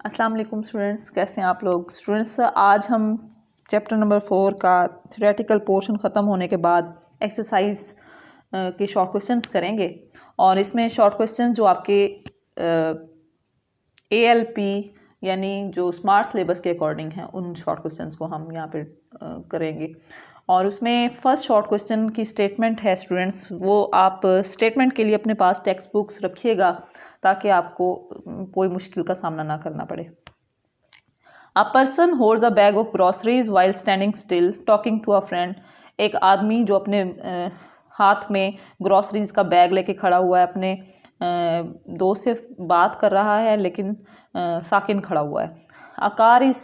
अस्सलाम वालेकुम स्टूडेंट्स, कैसे हैं आप लोग। स्टूडेंट्स, आज हम चैप्टर नंबर 4 का थ्योरेटिकल पोर्शन ख़त्म होने के बाद एक्सरसाइज के शॉर्ट क्वेश्चंस करेंगे। और इसमें शॉर्ट क्वेश्चन जो आपके ALP यानी जो स्मार्ट सिलेबस के अकॉर्डिंग हैं, उन शॉर्ट क्वेश्चंस को हम यहाँ पे करेंगे। और उसमें फर्स्ट शॉर्ट क्वेश्चन की स्टेटमेंट है स्टूडेंट्स, वो आप स्टेटमेंट के लिए अपने पास टेक्स्ट बुक्स रखिएगा ताकि आपको कोई मुश्किल का सामना ना करना पड़े। A person holds a bag of groceries while standing still talking to a friend. एक आदमी जो अपने हाथ में ग्रॉसरीज का बैग लेके खड़ा हुआ है, अपने दोस्त से बात कर रहा है लेकिन साकिन खड़ा हुआ है। A car is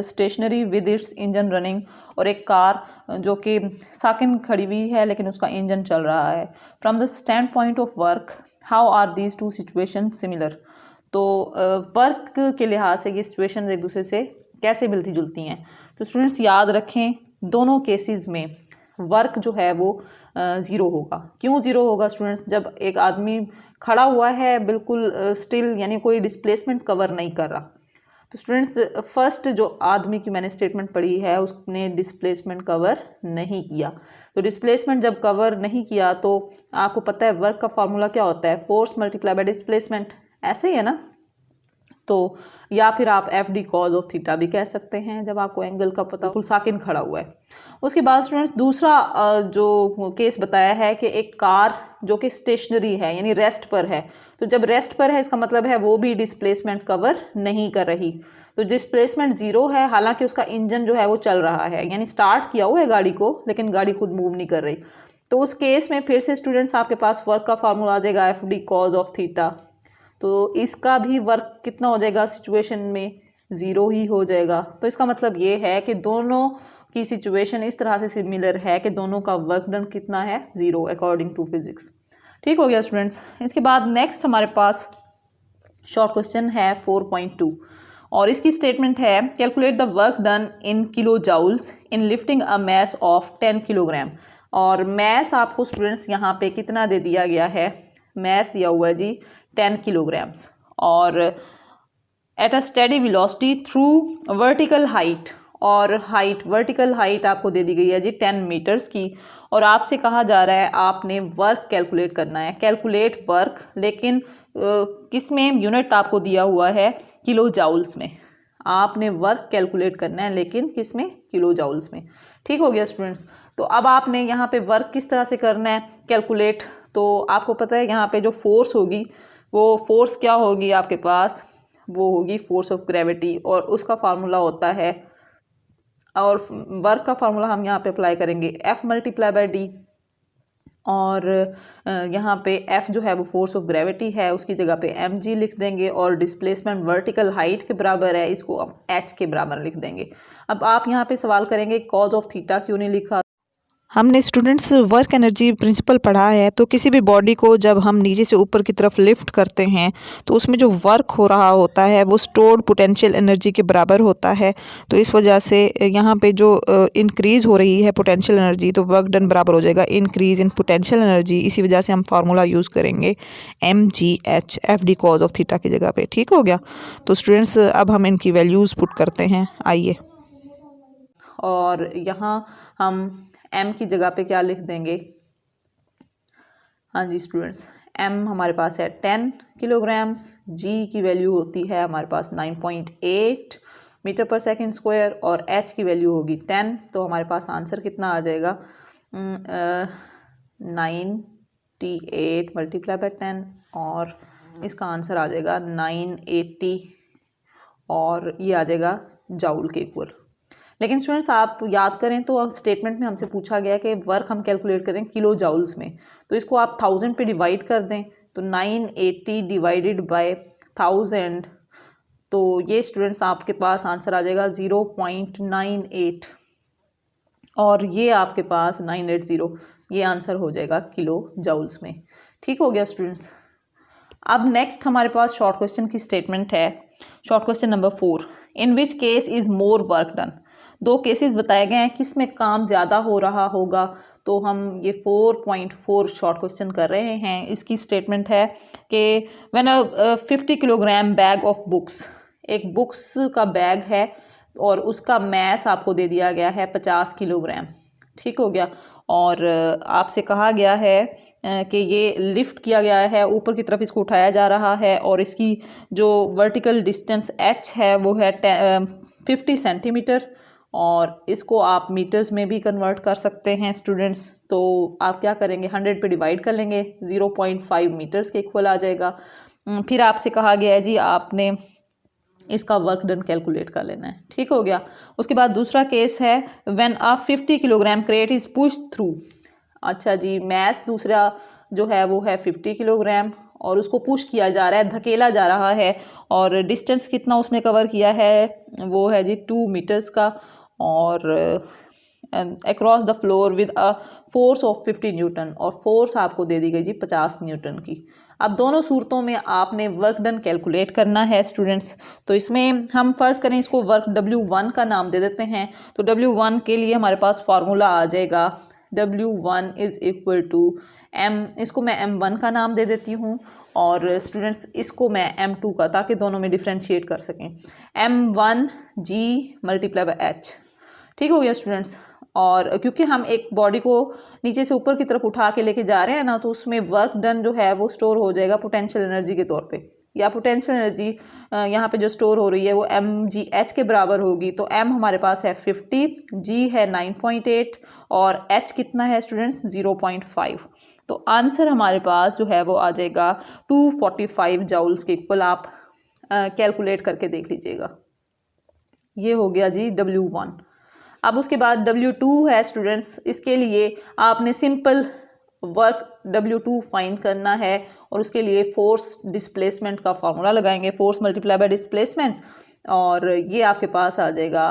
stationary with its engine running. और एक कार जो कि साकिन खड़ी हुई है लेकिन उसका इंजन चल रहा है। From the standpoint of work how are these two situation similar. तो वर्क के लिहाज से ये सिचुएशन एक दूसरे से कैसे मिलती जुलती हैं। तो स्टूडेंट्स याद रखें, दोनों केसेस में वर्क जो है वो ज़ीरो होगा। क्यों ज़ीरो होगा स्टूडेंट्स? जब एक आदमी खड़ा हुआ है बिल्कुल स्टिल, यानी कोई डिस्प्लेसमेंट कवर नहीं कर रहा। तो स्टूडेंट्स, फर्स्ट जो आदमी की मैंने स्टेटमेंट पढ़ी है उसने डिस्प्लेसमेंट कवर नहीं किया। तो डिस्प्लेसमेंट जब कवर नहीं किया तो आपको पता है वर्क का फार्मूला क्या होता है, फोर्स मल्टीप्लाई बाय डिस्प्लेसमेंट। ऐसे ही है ना। तो या फिर आप FD कॉज ऑफ थीटा भी कह सकते हैं जब आपको एंगल का पता बिल्कुल साकिन खड़ा हुआ है। उसके बाद स्टूडेंट्स दूसरा जो केस बताया है कि एक कार जो कि स्टेशनरी है यानी रेस्ट पर है। तो जब रेस्ट पर है इसका मतलब है वो भी डिस्प्लेसमेंट कवर नहीं कर रही। तो डिस्प्लेसमेंट ज़ीरो है, हालांकि उसका इंजन जो है वो चल रहा है, यानी स्टार्ट किया हुआ है गाड़ी को लेकिन गाड़ी खुद मूव नहीं कर रही। तो उस केस में फिर से स्टूडेंट्स आपके पास वर्क का फार्मूला आ जाएगा FD कॉज ऑफ थीटा। तो इसका भी वर्क कितना हो जाएगा सिचुएशन में, ज़ीरो ही हो जाएगा। तो इसका मतलब ये है कि दोनों की सिचुएशन इस तरह से सिमिलर है कि दोनों का वर्क डन कितना है, ज़ीरो, अकॉर्डिंग टू फिजिक्स। ठीक हो गया स्टूडेंट्स। इसके बाद नेक्स्ट हमारे पास शॉर्ट क्वेश्चन है 4.2 और इसकी स्टेटमेंट है calculate the work done in kilo joules in lifting a mass of 10 kilogram. और मैस आपको स्टूडेंट्स यहाँ पे कितना दे दिया गया है, मैस दिया हुआ है जी 10 किलोग्राम्स। और at a steady velocity through vertical height, और हाइट वर्टिकल हाइट आपको दे दी गई है जी 10 मीटर्स की। और आपसे कहा जा रहा है आपने वर्क कैलकुलेट करना है, कैलकुलेट वर्क, लेकिन किस में यूनिट आपको दिया हुआ है, किलो जाउल्स में। आपने वर्क कैलकुलेट करना है लेकिन किस में, किलो जाउल्स में। ठीक हो गया स्टूडेंट्स। तो अब आपने यहाँ पे वर्क किस तरह से करना है कैलकुलेट। तो आपको पता है यहाँ पे जो फोर्स होगी वो फोर्स क्या होगी आपके पास, वो होगी फोर्स ऑफ ग्रेविटी, और उसका फार्मूला होता है, और वर्क का फार्मूला हम यहाँ पे अप्लाई करेंगे F मल्टीप्लाई बाय D। और यहाँ पे F जो है वो फोर्स ऑफ ग्रेविटी है, उसकी जगह पे mg लिख देंगे, और डिस्प्लेसमेंट वर्टिकल हाइट के बराबर है, इसको हम h के बराबर लिख देंगे। अब आप यहाँ पे सवाल करेंगे कॉज ऑफ थीटा क्यों नहीं लिखा। हमने स्टूडेंट्स वर्क एनर्जी प्रिंसिपल पढ़ा है। तो किसी भी बॉडी को जब हम नीचे से ऊपर की तरफ लिफ्ट करते हैं तो उसमें जो वर्क हो रहा होता है वो स्टोर्ड पोटेंशियल एनर्जी के बराबर होता है। तो इस वजह से यहाँ पे जो इंक्रीज़ हो रही है पोटेंशियल एनर्जी, तो वर्क डन बराबर हो जाएगा इंक्रीज़ इन पोटेंशियल एनर्जी। इसी वजह से हम फार्मूला यूज़ करेंगे mgh FD cause of theta की जगह पे। ठीक हो गया। तो स्टूडेंट्स अब हम इनकी वैल्यूज़ पुट करते हैं, आइए। और यहाँ हम m की जगह पे क्या लिख देंगे, हाँ जी स्टूडेंट्स, m हमारे पास है 10 किलोग्राम्स, g की वैल्यू होती है हमारे पास 9.8 मीटर पर सेकंड स्क्वायर, और h की वैल्यू होगी 10। तो हमारे पास आंसर कितना आ जाएगा, 98 मल्टीप्लाई बाय 10, और इसका आंसर आ जाएगा 980, और ये आ जाएगा जाउल के इक्वल। लेकिन स्टूडेंट्स आप याद करें तो स्टेटमेंट में हमसे पूछा गया कि वर्क हम कैलकुलेट करें किलो जाउल्स में, तो इसको आप 1000 पे डिवाइड कर दें। तो 980 डिवाइडेड बाय 1000, तो ये स्टूडेंट्स आपके पास आंसर आ जाएगा 0.98, और ये आपके पास 980, ये आंसर हो जाएगा किलो जाउल्स में। ठीक हो गया स्टूडेंट्स। अब नेक्स्ट हमारे पास शॉर्ट क्वेश्चन की स्टेटमेंट है, short question number 4, in which case is more work done. दो केसेस बताए गए हैं किस में काम ज़्यादा हो रहा होगा। तो हम ये 4.4 शॉर्ट क्वेश्चन कर रहे हैं। इसकी स्टेटमेंट है कि when a 50 kilogram bag of books, एक बुक्स का बैग है और उसका मैस आपको दे दिया गया है 50 किलोग्राम। ठीक हो गया। और आपसे कहा गया है कि ये लिफ्ट किया गया है, ऊपर की तरफ इसको उठाया जा रहा है और इसकी जो वर्टिकल डिस्टेंस h है वो है 50 सेंटीमीटर, और इसको आप मीटर्स में भी कन्वर्ट कर सकते हैं स्टूडेंट्स। तो आप क्या करेंगे, 100 पे डिवाइड कर लेंगे, 0.5 मीटर्स के इक्वल आ जाएगा। फिर आपसे कहा गया है जी आपने इसका वर्क डन कैलकुलेट कर लेना है। ठीक हो गया। उसके बाद दूसरा केस है when a 50 kilogram crate is push through. अच्छा जी, मैस दूसरा जो है वो है 50 किलोग्राम और उसको पुश किया जा रहा है, धकेला जा रहा है, और डिस्टेंस कितना उसने कवर किया है वो है जी 2 मीटर्स का, और across the floor with a force of 50 Newton, और फोर्स आपको दे दी गई जी 50 न्यूटन की। अब दोनों सूरतों में आपने वर्क डन कैलकुलेट करना है स्टूडेंट्स। तो इसमें हम फर्स्ट करें, इसको वर्क W1 का नाम दे देते हैं। तो W1 के लिए हमारे पास फार्मूला आ जाएगा W1 is equal to M, इसको मैं M1 का नाम दे देती हूँ और स्टूडेंट्स इसको मैं M2 का, ताकि दोनों में डिफ्रेंशिएट कर सकें। M1 G multiply by H। ठीक हो गया स्टूडेंट्स। और क्योंकि हम एक बॉडी को नीचे से ऊपर की तरफ उठा के लेके जा रहे हैं ना, तो उसमें वर्क डन जो है वो स्टोर हो जाएगा पोटेंशियल एनर्जी के तौर पे, या पोटेंशियल एनर्जी यहाँ पे जो स्टोर हो रही है वो mgh के बराबर होगी। तो m हमारे पास है 50, g है 9.8 और h कितना है स्टूडेंट्स 0.5। तो आंसर हमारे पास जो है वो आ जाएगा 245 जाउल्स के इक्वल। आप कैलकुलेट करके देख लीजिएगा। ये हो गया जी W1। अब उसके बाद W2 है स्टूडेंट्स, इसके लिए आपने सिंपल वर्क W2 फाइंड करना है और उसके लिए फोर्स डिस्प्लेसमेंट का फॉर्मूला लगाएंगे, फोर्स मल्टीप्लाई बाय डिस्प्लेसमेंट, और ये आपके पास आ जाएगा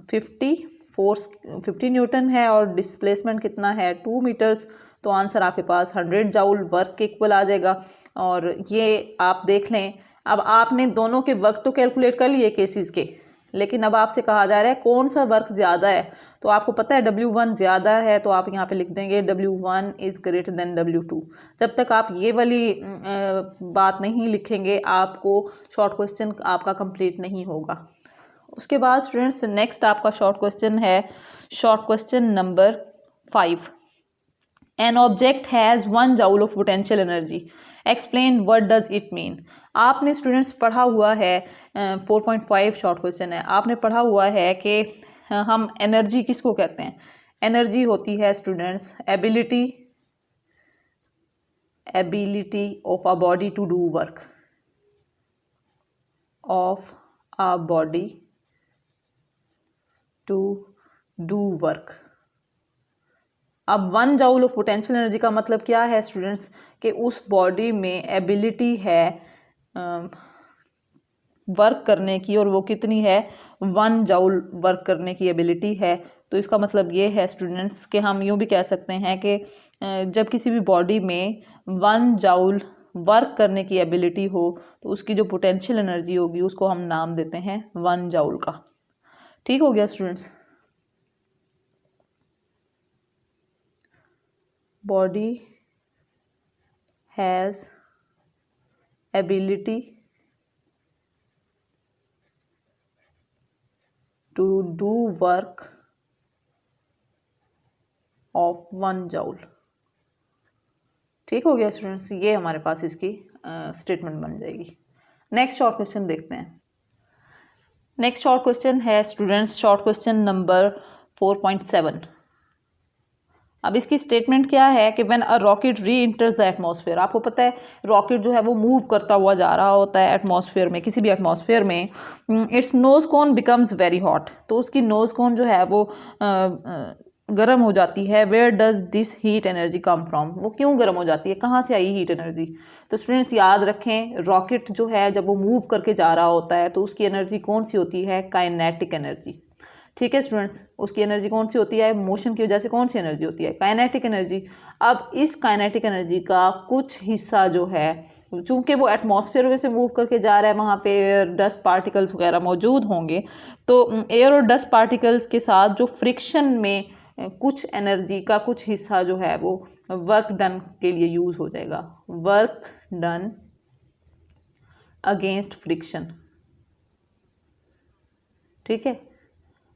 50, फोर्स 50 न्यूटन है और डिस्प्लेसमेंट कितना है 2 मीटर्स। तो आंसर आपके पास 100 जाउल वर्क के इक्वल आ जाएगा। और ये आप देख लें, अब आपने दोनों के वर्क तो कैलकुलेट कर लिए केसेस के, लेकिन अब आपसे कहा जा रहा है कौन सा वर्क ज़्यादा है। तो आपको पता है W1 ज़्यादा है, तो आप यहाँ पे लिख देंगे W1 is greater than W2। जब तक आप ये वाली बात नहीं लिखेंगे आपको शॉर्ट क्वेश्चन आपका कंप्लीट नहीं होगा। उसके बाद स्टूडेंट्स नेक्स्ट आपका शॉर्ट क्वेश्चन है short question number 5। An object has 1 joule of potential energy, explain what does it mean. आपने स्टूडेंट्स पढ़ा हुआ है 4.5 शॉर्ट क्वेश्चन है, आपने पढ़ा हुआ है कि हम एनर्जी किसको कहते हैं। एनर्जी होती है students ability of a body to do work, of a body to do work. अब 1 जाउल ऑफ पोटेंशियल एनर्जी का मतलब क्या है स्टूडेंट्स, कि उस बॉडी में एबिलिटी है वर्क करने की, और वो कितनी है 1 जाउल वर्क करने की एबिलिटी है। तो इसका मतलब ये है स्टूडेंट्स कि हम यूँ भी कह सकते हैं कि जब किसी भी बॉडी में 1 जाउल वर्क करने की एबिलिटी हो तो उसकी जो पोटेंशियल एनर्जी होगी उसको हम नाम देते हैं 1 जाउल का। ठीक हो गया students. Body has ability to do work of 1 joule. ठीक हो गया स्टूडेंट्स, ये हमारे पास इसकी स्टेटमेंट बन जाएगी। नेक्स्ट शॉर्ट क्वेश्चन देखते हैं। नेक्स्ट शॉर्ट क्वेश्चन है स्टूडेंट्स शॉर्ट क्वेश्चन नंबर 4.7। अब इसकी स्टेटमेंट क्या है कि व्हेन अ रॉकेट री इंटर्स द एटमॉस्फेयर। आपको पता है रॉकेट जो है वो मूव करता हुआ जा रहा होता है एटमॉस्फेयर में, किसी भी एटमॉस्फेयर में, its nose cone becomes very hot. तो उसकी नोज कोन जो है वो गर्म हो जाती है। Where does this heat energy come from, वो क्यों गर्म हो जाती है, कहाँ से आई हीट एनर्जी। तो स्टूडेंट्स याद रखें, रॉकेट जो है जब वो मूव करके जा रहा होता है तो उसकी एनर्जी कौन सी होती है, काइनेटिक एनर्जी। ठीक है स्टूडेंट्स, उसकी एनर्जी कौन सी होती है, मोशन की वजह से कौन सी एनर्जी होती है, काइनेटिक एनर्जी। अब इस काइनेटिक एनर्जी का कुछ हिस्सा जो है, चूंकि वो एटमॉस्फेयर में से मूव करके जा रहा है, वहाँ पे डस्ट पार्टिकल्स वगैरह मौजूद होंगे, तो एयर और डस्ट पार्टिकल्स के साथ जो फ्रिक्शन में कुछ एनर्जी का कुछ हिस्सा जो है वो वर्क डन के लिए यूज़ हो जाएगा। Work done against friction. ठीक है,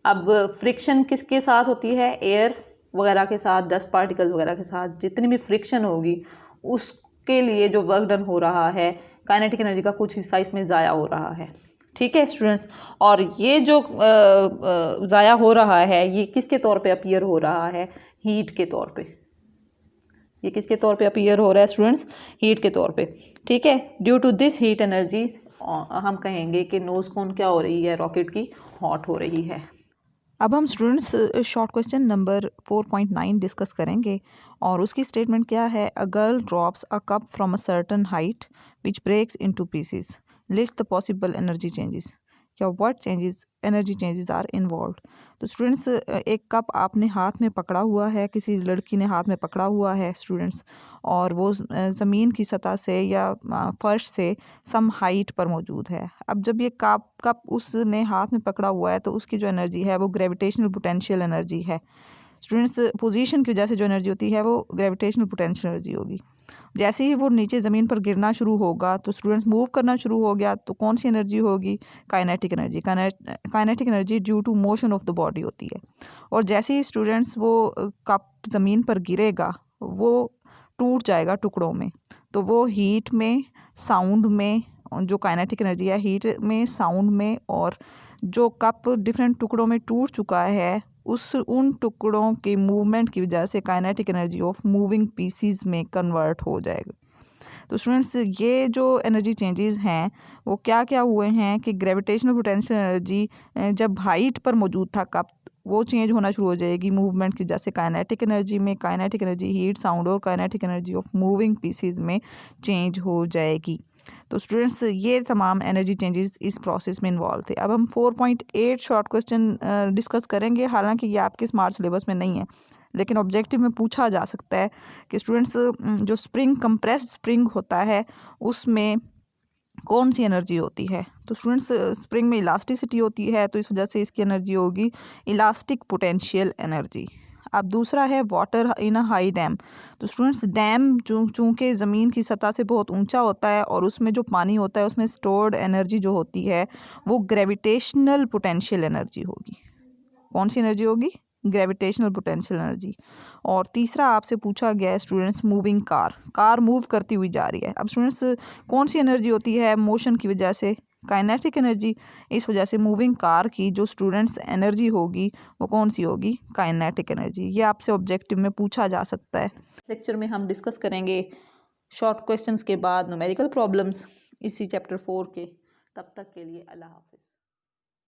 अब फ्रिक्शन किसके साथ होती है? एयर वगैरह के साथ, डस्ट पार्टिकल वगैरह के साथ जितनी भी फ्रिक्शन होगी उसके लिए जो वर्क डन हो रहा है, काइनेटिक एनर्जी का कुछ हिस्सा इसमें ज़ाया हो रहा है। ठीक है स्टूडेंट्स, और ये जो ज़ाया हो रहा है ये किसके तौर पे अपीयर हो रहा है? हीट के तौर पे। ये किसके तौर पे अपीयर हो रहा है स्टूडेंट्स? हीट के तौर पे। ठीक है, due to this heat energy हम कहेंगे कि नोज कोन क्या हो रही है? रॉकेट की हॉट हो रही है। अब हम students short question number 4.9 discuss करेंगे और उसकी स्टेटमेंट क्या है? A girl drops a cup from a certain height which breaks into pieces, list the possible energy changes. क्या what changes, energy changes are involved? तो स्टूडेंट्स एक cup आपने हाथ में पकड़ा हुआ है, किसी लड़की ने हाथ में पकड़ा हुआ है स्टूडेंट्स, और वो ज़मीन की सतह से या फर्श से सम हाइट पर मौजूद है। अब जब ये कप उसने हाथ में पकड़ा हुआ है तो उसकी जो एनर्जी है वो ग्रेविटेशनल पोटेंशियल एनर्जी है। स्टूडेंट्स पोजीशन की वजह से जो एनर्जी होती है वो ग्रेविटेशनल पोटेंशियल एनर्जी होगी। जैसे ही वो नीचे ज़मीन पर गिरना शुरू होगा तो स्टूडेंट्स मूव करना शुरू हो गया तो कौन सी एनर्जी होगी? Kinetic energy. Kinetic energy due to motion of the body होती है। और जैसे ही स्टूडेंट्स वो कप ज़मीन पर गिरेगा वो टूट जाएगा टुकड़ों में, तो वो हीट में, साउंड में, जो काइनेटिक एनर्जी है हीट में, साउंड में, और जो कप डिफरेंट टुकड़ों में टूट चुका है उन टुकड़ों के मूवमेंट की वजह से kinetic energy of moving pieces में कन्वर्ट हो जाएगा। तो स्टूडेंट्स ये जो एनर्जी चेंजेस हैं वो क्या क्या हुए हैं कि ग्रेविटेशनल पोटेंशियल एनर्जी जब हाइट पर मौजूद था कप वो चेंज होना शुरू हो जाएगी मूवमेंट की वजह से काइनेटिक एनर्जी में, काइनेटिक एनर्जी हीट, साउंड और kinetic energy of moving pieces में चेंज हो जाएगी। तो स्टूडेंट्स ये तमाम एनर्जी चेंजेस इस प्रोसेस में इन्वॉल्व थे। अब हम 4.8 शॉर्ट क्वेश्चन डिस्कस करेंगे, हालांकि ये आपके स्मार्ट सिलेबस में नहीं है लेकिन ऑब्जेक्टिव में पूछा जा सकता है कि स्टूडेंट्स जो स्प्रिंग, कंप्रेस्ड स्प्रिंग होता है उसमें कौन सी एनर्जी होती है? तो स्टूडेंट्स स्प्रिंग में इलास्टिसिटी होती है तो इस वजह से इसकी एनर्जी होगी इलास्टिक पोटेंशियल एनर्जी। अब दूसरा है water in a high dam. तो स्टूडेंट्स डैम चूँकि ज़मीन की सतह से बहुत ऊंचा होता है और उसमें जो पानी होता है उसमें स्टोर्ड एनर्जी जो होती है वो ग्रेविटेशनल पोटेंशियल एनर्जी होगी। कौन सी एनर्जी होगी? Gravitational potential energy. और तीसरा आपसे पूछा गया है स्टूडेंट्स मूविंग कार मूव करती हुई जा रही है। अब स्टूडेंट्स कौन सी एनर्जी होती है मोशन की वजह से? Kinetic energy. इस वजह से मूविंग कार की जो स्टूडेंट्स एनर्जी होगी वो कौन सी होगी? Kinetic energy. ये आपसे ऑब्जेक्टिव में पूछा जा सकता है। लेक्चर में हम डिस्कस करेंगे शॉर्ट क्वेश्चंस के बाद न्यूमेरिकल प्रॉब्लम्स इसी चैप्टर 4 के। तब तक के लिए अल्लाह हाफिज़।